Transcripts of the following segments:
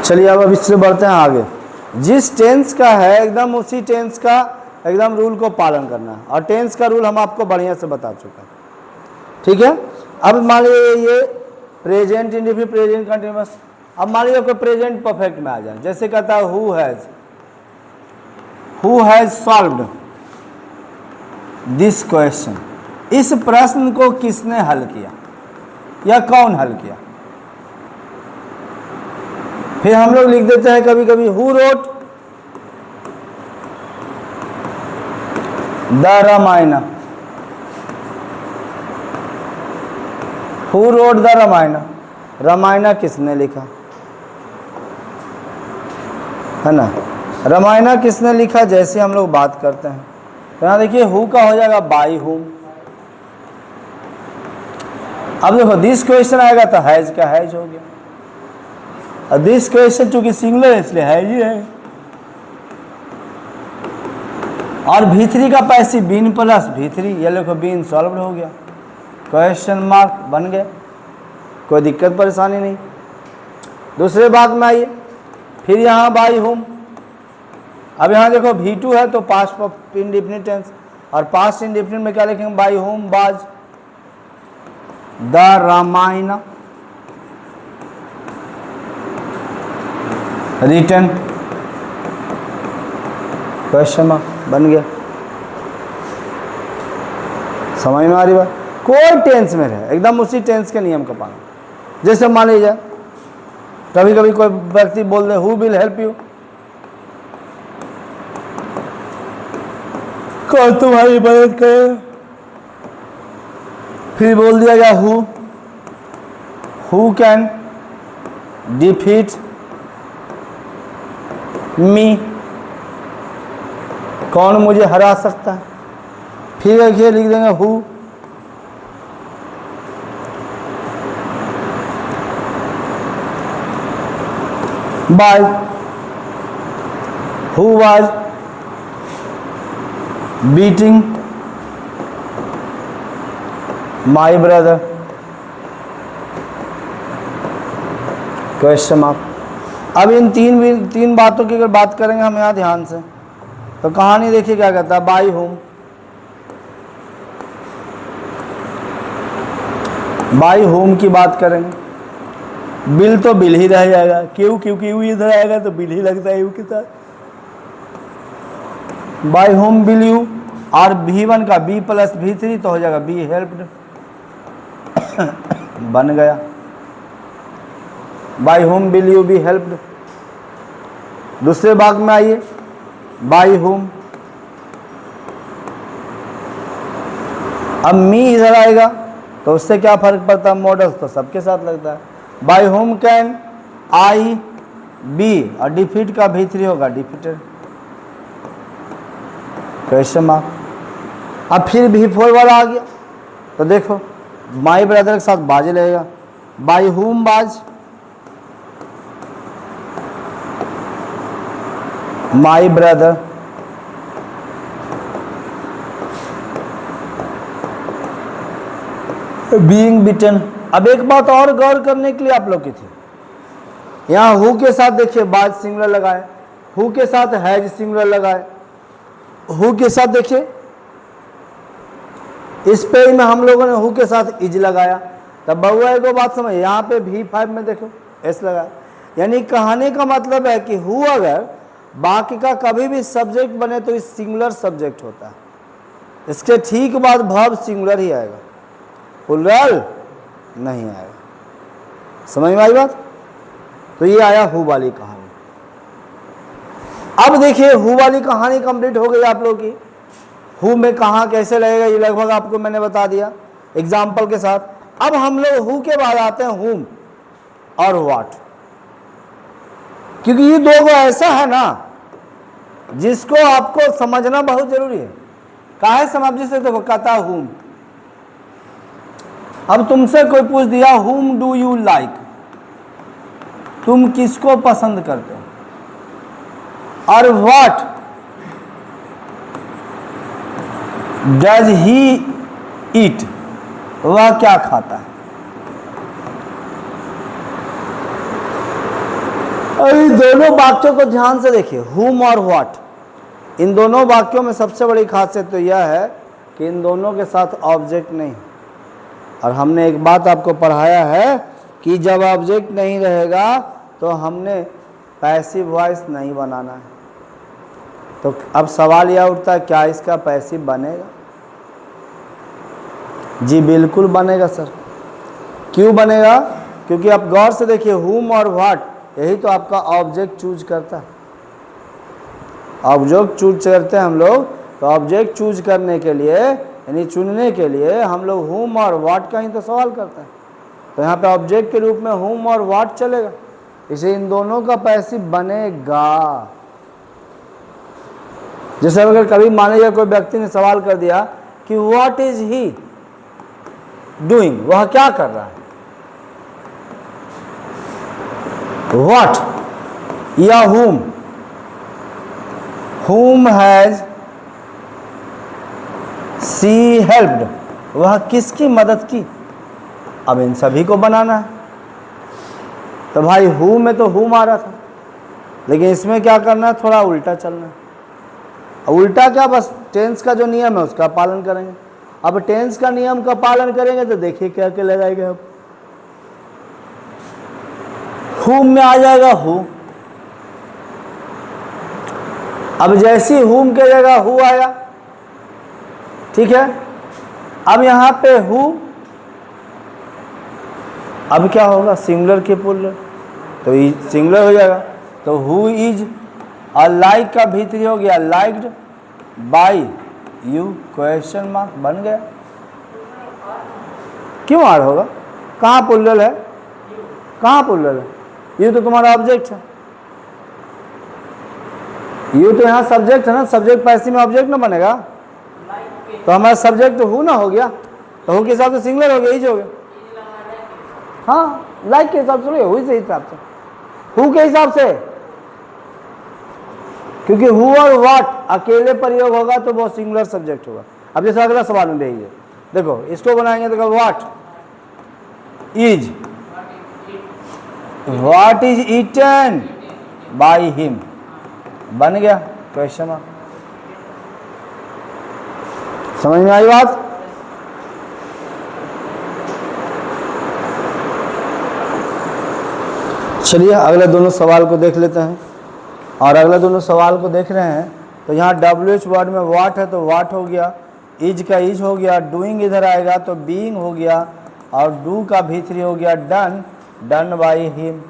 चलिए अब इससे बढ़ते हैं आगे। जिस टेंस का है एकदम उसी टेंस का एकदम रूल को पालन करना है, और टेंस का रूल हम आपको बढ़िया से बता चुके हैं, ठीक है। अब मान लीजिए ये प्रेजेंट इंडेफिनिट, प्रेजेंट कंटिन्यूअस। अब मान लीजिए कोई प्रेजेंट परफेक्ट में आ जाए, जैसे कहता है who has solved this question, इस प्रश्न को किसने हल किया या कौन हल किया। फिर हम लोग लिख देते हैं कभी कभी who wrote the Ramayana, who wrote the Ramayana, Ramayana किसने लिखा, है ना। रामायण किसने लिखा जैसे हम लोग बात करते हैं, तो यहाँ देखिए हु का हो जाएगा बाई हुम। अब देखो दिस क्वेश्चन आएगा तो हैज का हैज हो गया, और दिस क्वेश्चन चूंकि सिंगुलर है इसलिए हैज ही है। और V3 का पैसिव बीन प्लस V3, ये देखो बीन सॉल्व हो गया, क्वेश्चन मार्क बन गया, कोई दिक्कत परेशानी नहीं। दूसरे बात में आइए, फिर यहाँ बाई हुम। अब यहाँ देखो V2 है तो पास्ट ऑफ इंडेफिनिट टेंस, और पास्ट इंडेफिनिट में क्या लिखेंगे, by whom was the Ramayana written, question mark बन गया। समझ में आ रही बात। कोई टेंस में रहे एकदम उसी टेंस के नियम का पालन। जैसे मान लीजिए कभी कभी कोई व्यक्ति बोल दे हु विल हेल्प यू, कौन तुम्हारी मदद करे, फिर बोल दिया गया हु कैन डिफीट मी, कौन मुझे हरा सकता है। फिर देखिए लिख देंगे who by, who was beating my brother, question mark. अब इन तीन बातों की अगर बात करेंगे हम यहाँ ध्यान से, तो कहानी देखिए क्या कहता है, बाई होम, बाई होम की बात करेंगे, बिल तो बिल ही रह जाएगा, क्यों क्योंकि यू इधर आएगा तो बिल ही लगता है यू के साथ, बाई होम बिल यू, और V1 का B प्लस V3 तो हो जाएगा बी हेल्प्ड बन गया, by home bill you be helped. दूसरे भाग में आइए, बाई होम, अब मी इधर आएगा तो उससे क्या फर्क पड़ता है, मॉडल्स तो सबके साथ लगता है। By whom can I be, और डिफीट का V3 होगा डिफीटेड, क्वेश्चन मार्क। अब फिर V4 वाला आ गया तो देखो माई ब्रदर के साथ बाज लगेगा, बाई होम बाज, माई ब्रदर, बीइंग बिटन। अब एक बात और गौर करने के लिए आप लोग की थी, यहाँ हु के साथ देखिए बाज सिंगुलर लगाए, हु के साथ हैज सिंगुलर लगाए, हु के साथ देखिए इस पेज में हम लोगों ने हु के साथ इज लगाया, तब बहुआ एक बात समझ, यहाँ पे V5 में देखो एस लगाया, यानी कहने का मतलब है कि हु अगर बाकी का कभी भी सब्जेक्ट बने तो इस सिंगुलर सब्जेक्ट होता है, इसके ठीक बाद वर्ब सिंगुलर ही आएगा, प्लूरल नहीं आएगा। समझ में आई बात। तो ये आया हु वाली कहानी। अब देखिए हु वाली कहानी कंप्लीट हो गई आप लोग की। हु में कहाँ कैसे लगेगा ये लगभग आपको मैंने बता दिया एग्जाम्पल के साथ। अब हम लोग हु के बाद आते हैं हुम और व्हाट, क्योंकि ये दो को ऐसा है ना जिसको आपको समझना बहुत जरूरी है। काहे समाप्ति से देखो कहता हुम, अब तुमसे कोई पूछ दिया हुम डू यू लाइक, तुम किसको पसंद करते हो, और व्हाट डज ही ईट, वह क्या खाता है। और इन दोनों वाक्यों को ध्यान से देखिए, whom और what, इन दोनों वाक्यों में सबसे बड़ी खासियत तो यह है कि इन दोनों के साथ ऑब्जेक्ट नहीं। और हमने एक बात आपको पढ़ाया है कि जब ऑब्जेक्ट नहीं रहेगा तो हमने पैसिव वॉइस नहीं बनाना है। तो अब सवाल यह उठता है, क्या इसका पैसिव बनेगा? जी बिल्कुल बनेगा सर। क्यों बनेगा? क्योंकि आप गौर से देखिए, whom और what, यही तो आपका ऑब्जेक्ट चूज करता है। ऑब्जेक्ट चूज करते हैं हम लोग, तो ऑब्जेक्ट चूज करने के लिए यानी चुनने के लिए हम लोग whom और what का ही तो सवाल करते हैं। तो यहाँ पे ऑब्जेक्ट के रूप में whom और what चलेगा, इसे इन दोनों का पैसिव बनेगा। जैसे अगर कभी मान लीजिए कोई व्यक्ति ने सवाल कर दिया कि व्हाट इज ही डूइंग, वह क्या कर रहा है, व्हाट या whom हैज सी हेल्प्ड, वह किसकी मदद की। अब इन सभी को बनाना है, तो भाई who में तो whom आ रहा था, लेकिन इसमें क्या करना है, थोड़ा उल्टा चलना है। उल्टा क्या, बस टेंस का जो नियम है उसका पालन करेंगे। अब टेंस का नियम का पालन करेंगे तो देखिए क्या क्या लगाएंगे। अब whom में आ जाएगा who, अब जैसी whom के जगह who आया, ठीक है। अब यहां पे who, अब क्या होगा, सिंगुलर के प्लूरल, तो सिंगुलर हो जाएगा। तो who इज, और लाइक का भीतरी हो गया liked by you, question mark बन गया। क्यों आर होगा, कहाँ प्लूरल है, कहाँ प्लूरल है, यू तो तुम्हारा ऑब्जेक्ट है, यू तो यहाँ सब्जेक्ट है ना, सब्जेक्ट पैसिव में ऑब्जेक्ट ना बनेगा, तो हमारा सब्जेक्ट हु ना हो गया, तो हु के हिसाब से सिंगुलर हो गया, इज हो गया। हाँ, लाइक के हिसाब से, हुई से हिसाब से, हु के हिसाब से, क्योंकि हु और व्हाट अकेले प्रयोग होगा तो वो सिंगुलर सब्जेक्ट होगा। अब जैसे अगला सवाल में देखिए, देखो इसको बनाएंगे तो what is eaten by him, बन गया क्वेश्चन मार्क। समझ में आई बात? चलिए अगले दोनों सवाल को देख लेते हैं। और अगले दोनों सवाल को देख रहे हैं तो यहाँ WH वर्ड में व्हाट है तो व्हाट हो गया, इज का इज हो गया, डूइंग इधर आएगा तो बीइंग हो गया, और डू का भीतरी हो गया डन, डन बाय हिम,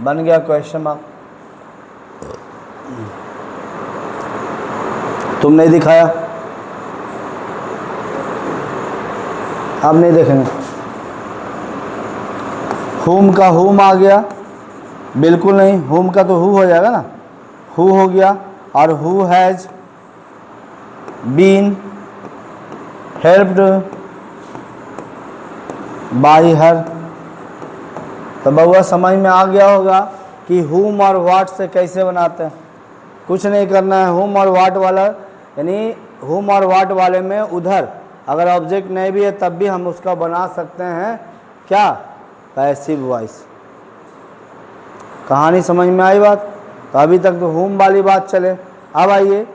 बन गया क्वेश्चन मार्क। तुम नहीं दिखाया, आप नहीं देखेंगे। हुम का हुम आ गया, बिल्कुल नहीं, हुम का तो हु हो जाएगा ना, हु हो गया, और who has been helped by her. तो बउआ समझ में आ गया होगा कि हुम और व्हाट से कैसे बनाते हैं। कुछ नहीं करना है, हुम और व्हाट वाला यानी हुम और व्हाट वाले में उधर अगर ऑब्जेक्ट नहीं भी है तब भी हम उसका बना सकते हैं क्या, पैसिव वॉइस। कहानी समझ में आई बात? तो अभी तक तो हुम वाली बात चले। अब आइए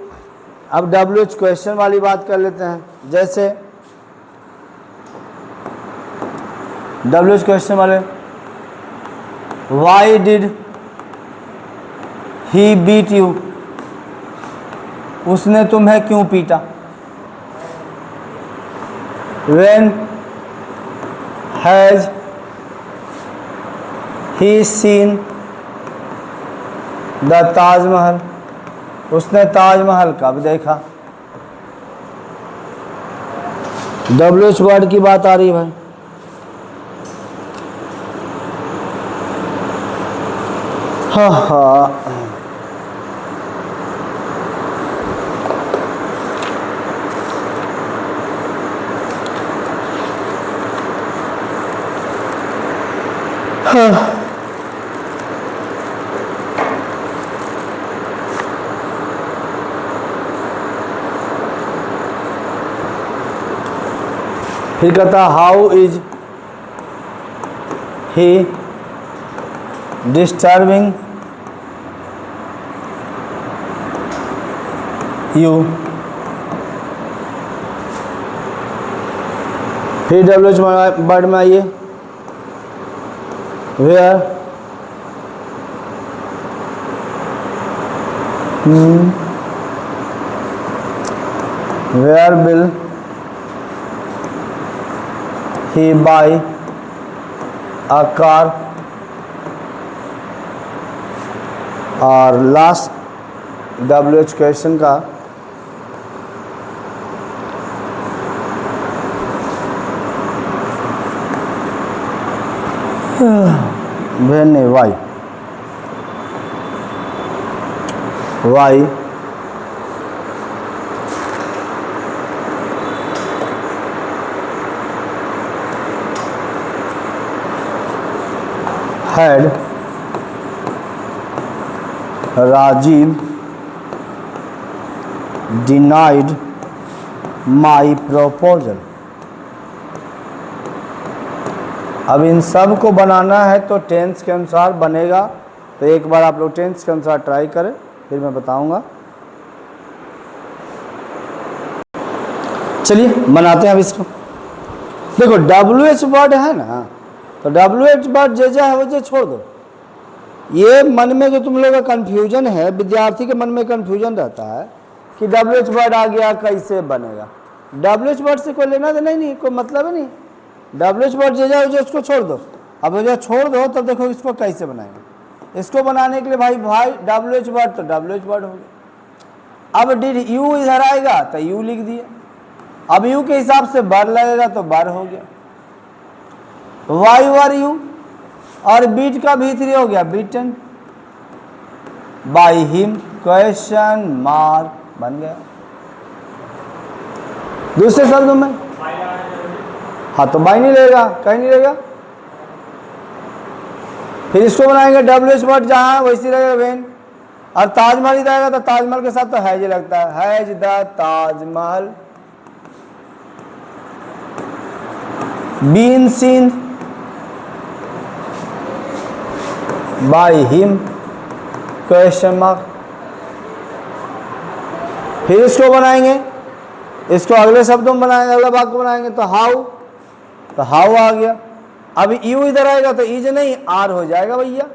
अब WH क्वेश्चन वाली बात कर लेते हैं। जैसे WH क्वेश्चन वाले, why did he beat you, उसने तुम्हें क्यों पीटा। When has he seen the Taj Mahal, उसने ताजमहल कब देखा। WH वर्ड की बात आ रही है भाई। हाँ हाँ, फिर कहता how is he disturbing you, फिर WH वर्ड में आइए, where, where will he buy a car, और लास्ट WH क्वेश्चन का वेन नहीं, why, why had Rajiv denied my proposal. अब इन सब को बनाना है तो टेंस के अनुसार बनेगा, तो एक बार आप लोग टेंस के अनुसार ट्राई करें, फिर मैं बताऊंगा। चलिए बनाते हैं अब इसको। देखो WH वर्ड है ना, तो WH वर्ड जे है वो जे छोड़ दो। ये मन में जो तुम लोग का कन्फ्यूजन है, विद्यार्थी के मन में कन्फ्यूजन रहता है कि WH वर्ड आ गया कैसे बनेगा। WH वर्ड से कोई लेना देना ही नहीं, कोई मतलब ही नहीं। WH वर्ड जे है उसको छोड़ दो। अब जो छोड़ दो तब देखो इसको कैसे बनाएंगे। इसको बनाने के लिए भाई WH वर्ड तो WH वर्ड हो गया। अब डिड यू इधर आएगा तो यू लिख दिया। अब यू के हिसाब से बर लगेगा तो बर हो गया। वाई वर यू, और बीट का भीतरी हो गया beaten, by him question mark बन गया। दूसरे शब्दों में हाँ तो बाई नहीं लेगा, कहीं नहीं लेगा। फिर इसको बनाएंगे WH वर्ड जहां वैसी रहेगा वेन, और ताजमहल ही रहेगा तो ताजमहल के साथ तो हैज लगता है, has the Taj Mahal. Been seen by him question mark. फिर इसको बनाएंगे, इसको अगले शब्दों में बनाएंगे, अगला वाक्य बनाएंगे तो हाउ आ गया। अब यू इधर आएगा तो इज नहीं आर हो जाएगा भैया,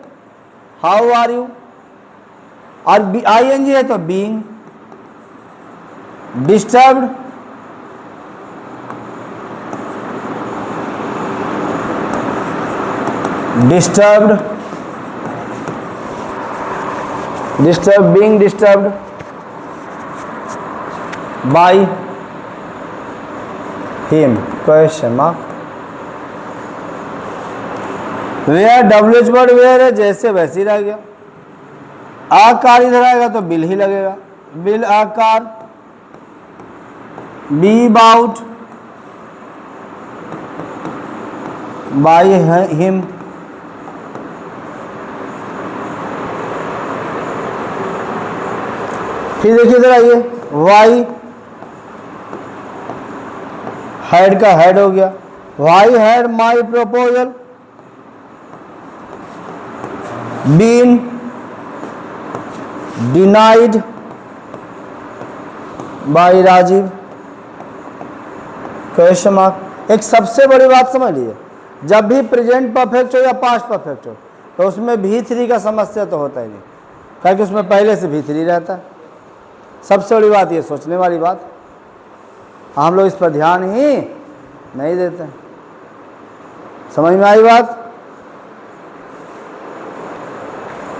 हाउ आर यू। और ING है तो being. Disturbed being disturbed by him question mark। Where WH word where है जैसे वैसे ही रह गया। आकार इधर आएगा तो बिल ही लगेगा, बिल आकार। Be about by him. फिर देखिए इधर आइए, वाई हैड का हैड हो गया, why had my proposal. Been denied by Rajiv question mark. एक सबसे बड़ी बात समझ लीजिए, जब भी प्रेजेंट परफेक्ट हो या पास्ट परफेक्ट हो तो उसमें V3 का समस्या तो होता ही नहीं, क्योंकि उसमें पहले से V3 रहता है। सबसे बड़ी बात ये सोचने वाली बात, हम लोग इस पर ध्यान ही नहीं देते। समझ में आई बात?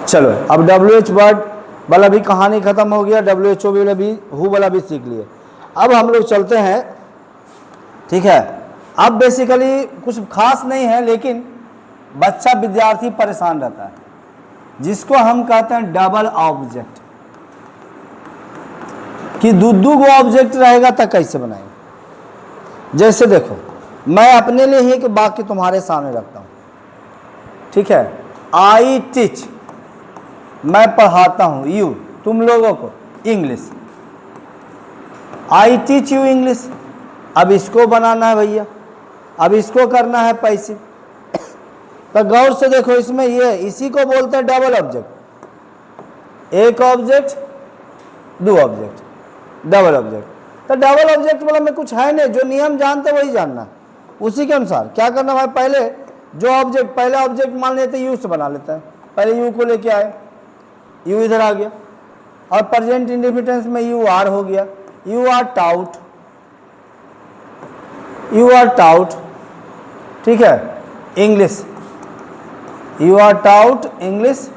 चलो अब WH वर्ड वाला भी कहानी खत्म हो गया, WHO वाला भी, हु वाला भी सीख लिए। अब हम लोग चलते हैं, ठीक है। अब बेसिकली कुछ खास नहीं है, लेकिन बच्चा विद्यार्थी परेशान रहता है, जिसको हम कहते हैं डबल ऑब्जेक्ट, कि दो गो ऑब्जेक्ट रहेगा तो कैसे बनाएंगे। जैसे देखो, मैं अपने लिए ही एक वाक्य तुम्हारे सामने रखता हूं, ठीक है। आई टीच, मैं पढ़ाता हूं यू, तुम लोगों को English. I teach you English. अब इसको बनाना है भैया, अब इसको करना है पैसे। तो गौर से देखो, इसमें ये इसी को बोलते हैं डबल ऑब्जेक्ट। एक ऑब्जेक्ट, दो ऑब्जेक्ट। Double object. तो डबल ऑब्जेक्ट मतलब में कुछ है नहीं, जो नियम जानते वही जानना, उसी के अनुसार क्या करना भाई। पहले जो ऑब्जेक्ट, पहला ऑब्जेक्ट मान लेते यू से बना लेते हैं, पहले यू को लेके आए, यू इधर आ गया, और प्रेजेंट इंडिफिनेंस में यू आर हो गया, you are taught, you are taught, ठीक है, English, you are taught English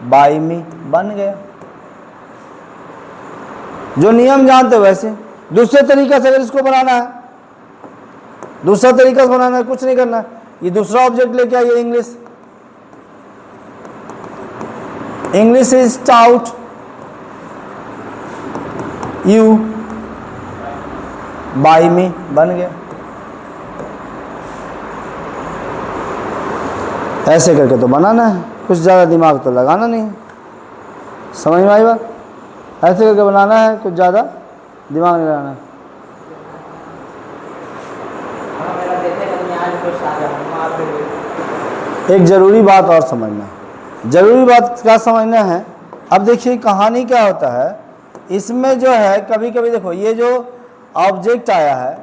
by me, बन गया। जो नियम जानते हो वैसे। दूसरे तरीका से अगर इसको बनाना है, दूसरा तरीका से बनाना है, कुछ नहीं करना है, ये दूसरा ऑब्जेक्ट लेके आइए, English, English is taught you by me, बन गया। ऐसे करके तो बनाना है, कुछ ज़्यादा दिमाग तो लगाना नहीं है, समझ में आई बात। ऐसे करके बनाना है, कुछ ज़्यादा दिमाग नहीं लगाना है। एक ज़रूरी बात और समझना है, ज़रूरी बात क्या समझना है। अब देखिए कहानी क्या होता है इसमें, जो है कभी कभी देखो ये जो ऑब्जेक्ट आया है,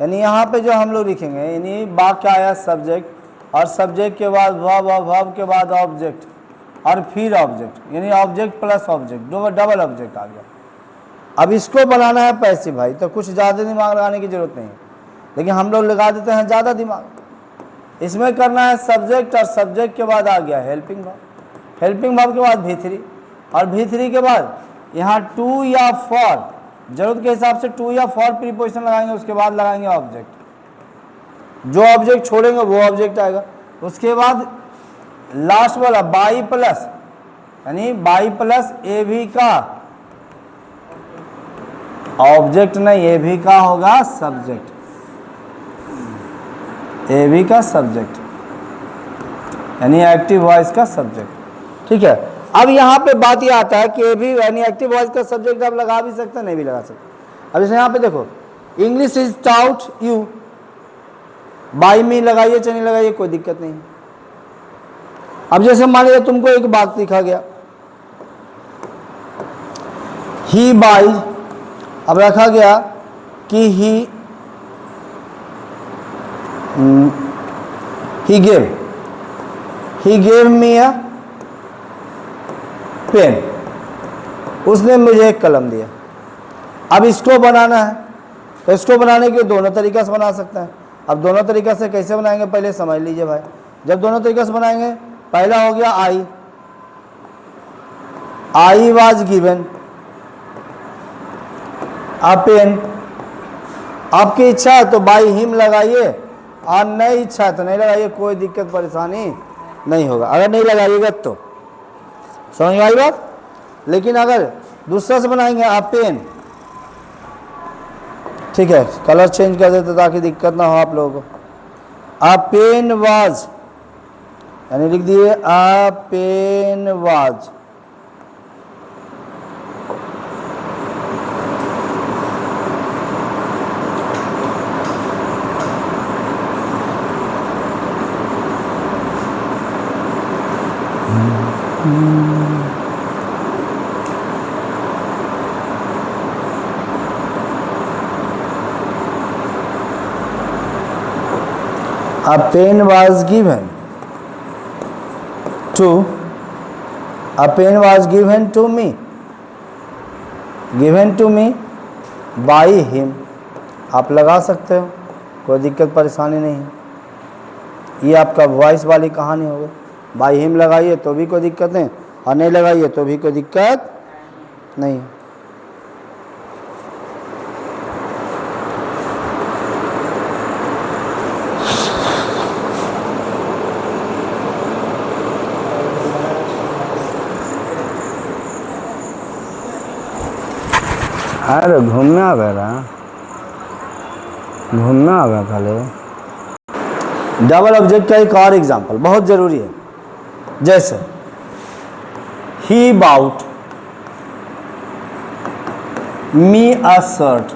यानी यहाँ पे जो हम लोग लिखेंगे, यानी वाक्य आया सब्जेक्ट, और सब्जेक्ट के बाद वर्ब, और वर्ब के बाद ऑब्जेक्ट, और फिर ऑब्जेक्ट, यानी object plus object, double object आ गया। अब इसको बनाना है पैसिव भाई, तो कुछ ज़्यादा दिमाग लगाने की जरूरत नहीं है, लेकिन हम लोग लगा देते हैं ज़्यादा दिमाग। इसमें करना है सब्जेक्ट, और सब्जेक्ट के बाद आ गया हेल्पिंग वर्ब, हेल्पिंग वर्ब के बाद V3, और V3 के बाद यहाँ टू या फॉर, जरूरत के हिसाब से टू या फॉर प्रीपोजिशन लगाएंगे, उसके बाद लगाएंगे ऑब्जेक्ट, जो ऑब्जेक्ट छोड़ेंगे वो ऑब्जेक्ट आएगा। उसके बाद लास्ट वाला बाई प्लस, यानी बाई प्लस ए भी का ऑब्जेक्ट नहीं, ए भी का होगा सब्जेक्ट, ए भी का सब्जेक्ट, यानी एक्टिव वॉइस का सब्जेक्ट, ठीक है। अब यहाँ पे बात ये आता है कि ए भी यानी एक्टिव वॉइस का सब्जेक्ट आप लगा भी सकते हैं, नहीं भी लगा सकते। अब जैसे यहाँ पे देखो, English is taught you by me, लगाइए चाहे नहीं लगाइए कोई दिक्कत नहीं। अब जैसे मान लीजिए तुमको एक बात लिखा गया, ही बाई, अब रखा गया कि he gave me a pen, उसने मुझे एक कलम दिया। अब इसको बनाना है, तो इसको बनाने के दोनों तरीका से बना सकते हैं। अब दोनों तरीका से कैसे बनाएंगे पहले समझ लीजिए भाई। जब दोनों तरीका से बनाएंगे, पहला हो गया I was given a pen, आपकी इच्छा है तो बाई हिम लगाइए, और नहीं इच्छा है तो नहीं लगाइए, कोई दिक्कत परेशानी नहीं होगा। अगर नहीं लगाइएगा तो समझ में आई बात। लेकिन अगर दूसरा से बनाएंगे आप पेन, ठीक है, कलर चेंज कर देते ताकि दिक्कत ना हो आप लोगों को। आ पेन वाज, यानी लिख दिए a pen was, a pen was given to, a pen was given to me by him, आप लगा सकते हो, कोई दिक्कत परेशानी नहीं है। ये आपका वॉइस वाली कहानी हो गई। बाई हिम लगाइए तो भी कोई दिक्कत नहीं, और नहीं लगाइए तो भी कोई दिक्कत नहीं। अरे घूमना आ गया, घूमना आ गया खाली। डबल ऑब्जेक्ट का एक और एग्जांपल बहुत जरूरी है, जैसे ही बाउट मी अ शर्ट।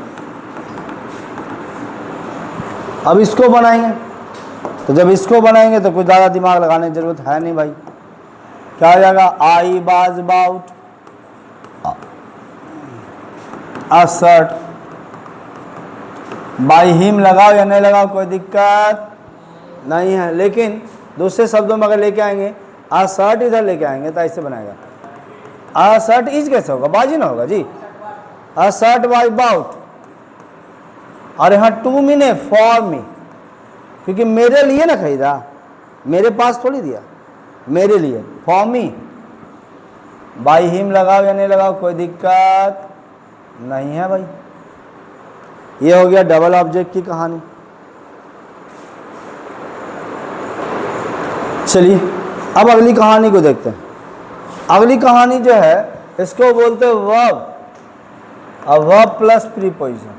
अब इसको बनाएंगे, तो जब इसको बनाएंगे तो कुछ ज़्यादा दिमाग लगाने की जरूरत है नहीं भाई। क्या हो जाएगा, I was bought a shirt, by him लगाओ या नहीं लगाओ कोई दिक्कत नहीं है, लेकिन दूसरे शब्दों में अगर लेके आएंगे असर्ट इधर लेके आएंगे तो ऐसे बनाएगा असर्ट इज कैसे होगा, बाजी ना होगा जी, असर्ट बाई बाउट, और यहाँ टू मी ने फॉर मी, क्योंकि मेरे लिए ना खरीदा, मेरे पास थोड़ी दिया, मेरे लिए, फॉर मी, बाई हिम लगाओ या नहीं लगाओ कोई दिक्कत नहीं है भाई। ये हो गया डबल ऑब्जेक्ट की कहानी। चलिए अब अगली कहानी को देखते हैं। अगली कहानी जो है इसको बोलते हैं वर्ब, और वर्ब प्लस प्रीपोजिशन,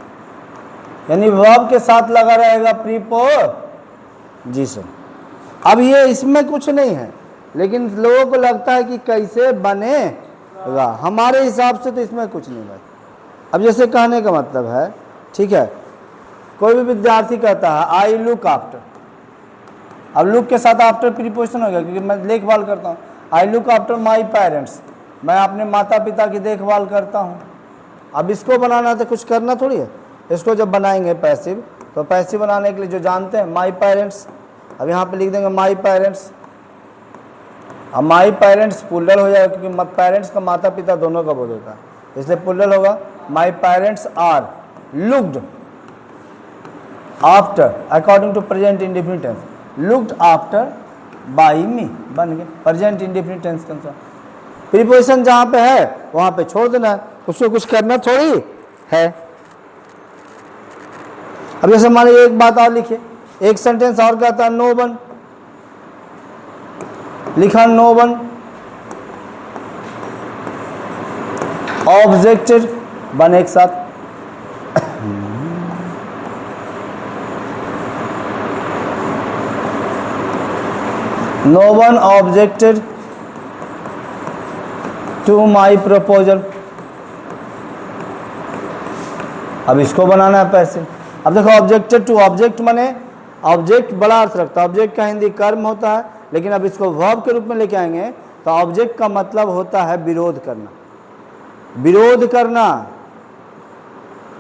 यानी वर्ब के साथ लगा रहेगा प्रीपोजिशन। अब ये इसमें कुछ नहीं है, लेकिन लोगों को लगता है कि कैसे बनेगा, हमारे हिसाब से तो इसमें कुछ नहीं भाई। अब जैसे कहने का मतलब है, ठीक है, कोई भी विद्यार्थी कहता है आई लुक आफ्टर, अब लुक के साथ आफ्टर प्रीपोजिशन हो गया, क्योंकि मैं देखभाल करता हूँ, I look after my parents, मैं अपने माता पिता की देखभाल करता हूँ। अब इसको बनाना तो कुछ करना थोड़ी है, इसको जब बनाएंगे पैसिव, तो पैसिव बनाने के लिए जो जानते हैं माई पेरेंट्स, अब यहाँ पे लिख देंगे माई पेरेंट्स। अब माई पेरेंट्स पुल्लर हो जाएगा, क्योंकि पेरेंट्स का माता पिता दोनों का बोध होता है, इसलिए पुल्लर होगा। My parents are looked after according to present indefinite tense, looked after by me, बन गए प्रेजेंट इंडेफिनिट टेंस के अनुसार। प्रीपोजिशन जहाँ पे है वहाँ पे छोड़ देना है, उसको कुछ करना थोड़ी है। अब जैसे मान लीजिए एक बात और लिखिए, एक सेंटेंस और कहता है नो वन, लिखा नो वन ऑब्जेक्टेड, बन एक साथ, no one objected to my proposal. अब इसको बनाना है पैसे। अब देखो ऑब्जेक्टेड टू, ऑब्जेक्ट माने ऑब्जेक्ट बड़ा अर्थ रखता है, ऑब्जेक्ट का हिंदी कर्म होता है, लेकिन अब इसको वर्ब के रूप में लेके आएंगे तो ऑब्जेक्ट का मतलब होता है विरोध करना, विरोध करना।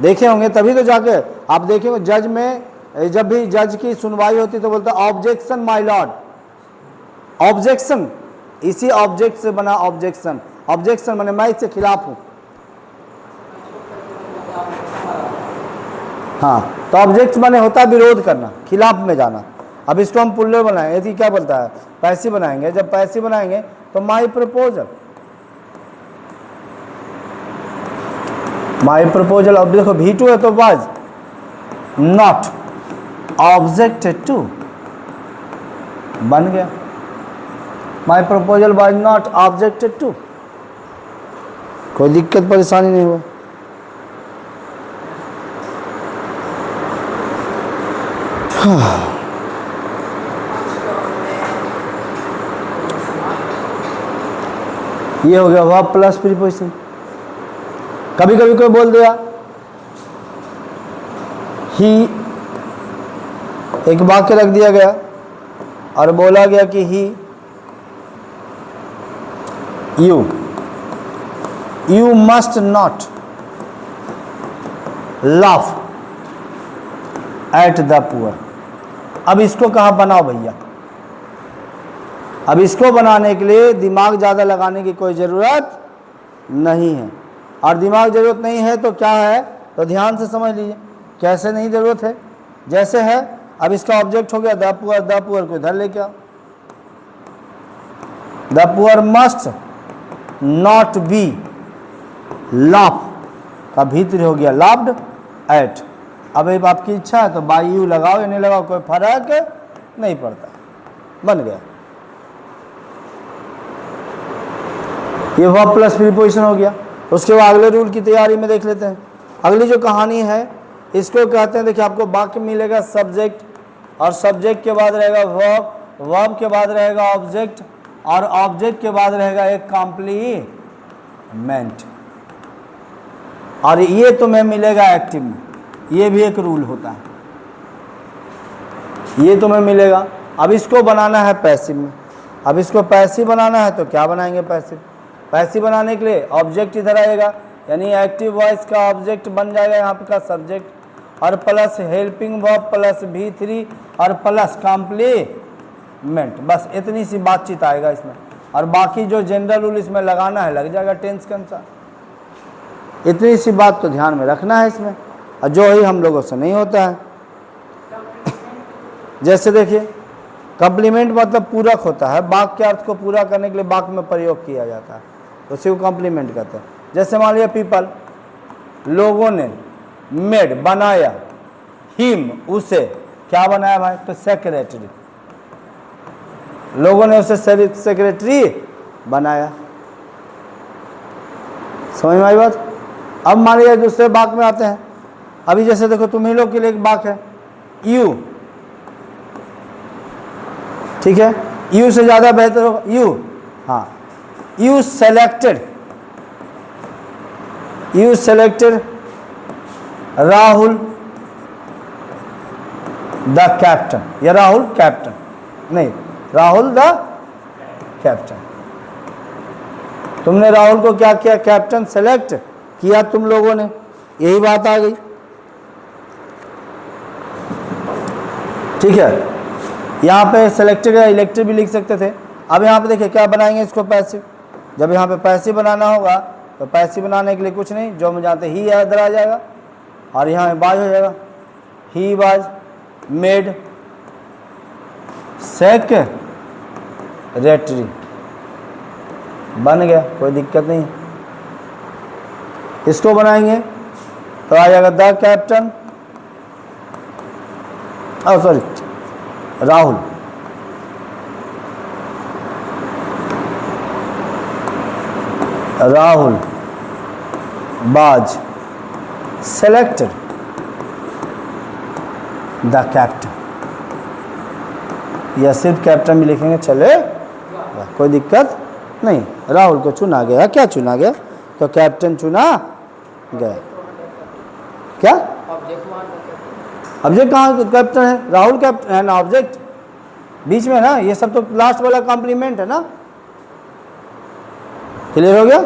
देखे होंगे तभी तो जाके आप देखेंगे जज में, जब भी जज की सुनवाई होती तो बोलता है ऑब्जेक्शन माय लॉर्ड, ऑब्जेक्शन, इसी ऑब्जेक्ट से बना ऑब्जेक्शन, ऑब्जेक्शन माने मैं इससे खिलाफ हूं। हाँ, तो ऑब्जेक्ट माने होता है विरोध करना, खिलाफ में जाना। अब इसको हम पुल्लर बनाएंगे, यदि क्या बोलता है पैसिव बनाएंगे, जब पैसिव बनाएंगे तो माई प्रपोजल, माई प्रपोजल। अब देखो V2 है तो वाज नॉट ऑब्जेक्टेड टू, बन गया my proposal was not objected to, कोई दिक्कत परेशानी नहीं हुआ। ये हो गया वर्ब प्लस प्रीपोजिशन। कभी कभी कोई बोल दिया ही, एक वाक्य रख दिया गया और बोला गया कि ही, you must not laugh at the poor. अब इसको कहाँ बनाओ भैया, अब इसको बनाने के लिए दिमाग ज़्यादा लगाने की कोई ज़रूरत नहीं है, और दिमाग ज़रूरत नहीं है तो क्या है, तो ध्यान से समझ लीजिए कैसे नहीं ज़रूरत है। जैसे है, अब इसका ऑब्जेक्ट हो गया द पुअर को इधर लेके आओ, the poor must not be laugh का भीतर हो गया लाफ्ड एट। अब एक आपकी इच्छा है तो बाई यू लगाओ या नहीं लगाओ कोई फर्क नहीं पड़ता, बन गया। ये वर्ब प्लस प्रीपोजिशन हो गया। उसके बाद अगले रूल की तैयारी में देख लेते हैं। अगली जो कहानी है इसको कहते हैं, देखिए आपको वाक्य मिलेगा सब्जेक्ट, और सब्जेक्ट के बाद रहेगा वर्ब, वर्ब के बाद रहेगा ऑब्जेक्ट, और ऑब्जेक्ट के बाद रहेगा एक कॉम्प्लीमेंट, और ये तुम्हें मिलेगा एक्टिव में। ये भी एक रूल होता है, ये तुम्हें मिलेगा। अब इसको बनाना है पैसिव में। अब इसको पैसिव बनाना है तो क्या बनाएंगे पैसिव, पैसिव बनाने के लिए ऑब्जेक्ट इधर आएगा, यानी एक्टिव वॉइस का ऑब्जेक्ट बन जाएगा यहाँ पे का सब्जेक्ट, और plus helping verb plus V3 और प्लस कॉम्प्लीमेंट, बस इतनी सी बातचीत आएगा इसमें। और बाकी जो जनरल रूल इसमें लगाना है लग जाएगा टेंस के अनुसार। इतनी सी बात तो ध्यान में रखना है इसमें, और जो ही हम लोगों से नहीं होता है। जैसे देखिए कॉम्प्लीमेंट मतलब पूरक होता है, वाक्य के अर्थ को पूरा करने के लिए वाक्य में प्रयोग किया जाता है, तो उसी को कॉम्प्लीमेंट कहते हैं। जैसे मान लिया पीपल, लोगों ने, मेड बनाया, हिम उसे, क्या बनाया भाई, तो सेक्रेटरी, लोगों ने उसे सेक्रेटरी बनाया। समझ में आई बात। अब मान लिया दूसरे वाक्य में आते हैं। अभी जैसे देखो तुम ही लोग के लिए एक वाक्य है, यू, ठीक है, यू से ज्यादा बेहतर होगा यू, हाँ, you selected Rahul the captain, या राहुल कैप्टन, नहीं, राहुल द कैप्टन। तुमने राहुल को क्या किया, कैप्टन सेलेक्ट किया तुम लोगों ने, यही बात आ गई। ठीक है, यहाँ पे सेलेक्टेड या इलेक्टेड भी लिख सकते थे। अब यहाँ पे देखिए क्या बनाएंगे इसको, पैसिव। जब यहाँ पे पैसिव बनाना होगा तो पैसिव बनाने के लिए कुछ नहीं, जो हम जानते ही इधर आ जाएगा और यहाँ में बाज हो जाएगा, ही वाज मेड सेक्रेटरी, बन गया, कोई दिक्कत नहीं। इसको बनाएंगे तो आ जाएगा द कैप्टन, सॉरी राहुल, बाज सेलेक्टेड द कैप्टन, या सिर्फ कैप्टन भी लिखेंगे चले, कोई दिक्कत नहीं। राहुल को चुना गया, क्या चुना गया, तो कैप्टन चुना गया। क्या ऑब्जेक्ट कहाँ कैप्टन है, राहुल कैप्टन है ना, ऑब्जेक्ट बीच में ना, ये सब तो लास्ट वाला कॉम्प्लीमेंट है ना। क्लियर हो गया।